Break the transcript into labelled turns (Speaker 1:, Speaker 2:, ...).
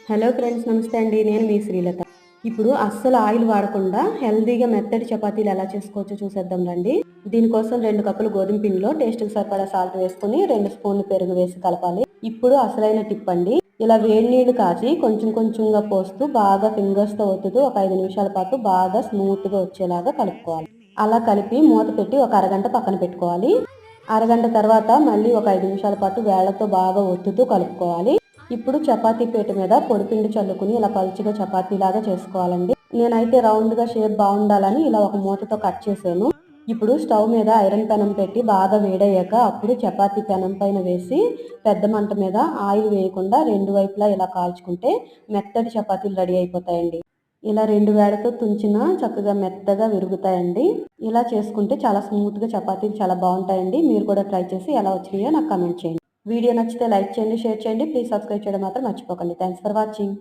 Speaker 1: Hello friends, నమస్తే అండి. నేను మీ శ్రీలత. ఇప్పుడు అస్సలు ఆయిల్ వాడకుండా హెల్తీగా మెత్తటి చపాతీలు ఎలా చేసుకోవచ్చో చూసేద్దాం రండి. దీనికోసం 2 కప్పులు గోధుమ పిండిలో టేస్ట్‌కి సరిపడా సాల్ట్ వేసుకొని 2 స్పూన్లు పెరుగు వేసి కలపాలి. ఇప్పుడు అసలైన టిప్ అండి. ఇలా వేడి నీళ్లు కాచి కొంచెం కొంచెంగా పోస్తూ బాగా ఫింగర్స్‌తో ఒత్తుతూ ఒక 5 నిమిషాల పాటు బాగా స్మూత్‌గా వచ్చేలాగా కలుపుకోవాలి. అలా కలిపి మూత పెట్టి ఒక అరగంట పక్కన పెట్టుకోవాలి. అరగంట తర్వాత మళ్ళీ ఒక 5 నిమిషాల పాటు వేళ్లతో బాగా ఒత్తుతూ కలుపుకోవాలి. ఇప్పుడు చపాతీ పీట మీద పొడిపిండి చల్లుకుని ఇలా పలుచగా చపాతీలాగా చేసుకోవాలండి. నేనైతే రౌండ్‌గా షేప్ బాగుండాలని ఇలా ఒక మూతతో కట్ చేశాను. ఇప్పుడు స్టవ్ మీద ఐరన్ పెనం పెట్టి బాగా వేడయ్యాక అప్పుడు చపాతీ పెనం పైన వేసి పెద్ద మంట మీద ఆయిల్ వేయకుండా 2 వైపులా ఇలా కాల్చుకుంటే మెత్తటి చపాతీలు రెడీ అయిపోతాయండి. ఇలా 2 వేళ్లతో తుంచినా చక్కగా మెత్తగా విరుగుతాయండి. ఇలా చేసుకుంటే చాలా స్మూత్‌గా చపాతీలు చాలా బాగుంటాయండి. మీరు కూడా ట్రై చేసి ఎలా వచ్చినాయో నాకు కామెంట్ చేయండి. వీడియో నచ్చితే లైక్ చేయండి, షేర్ చేయండి. ప్లీజ్ సబ్స్క్రైబ్ చేయడం మాత్రం మర్చిపోకండి. Thanks for watching.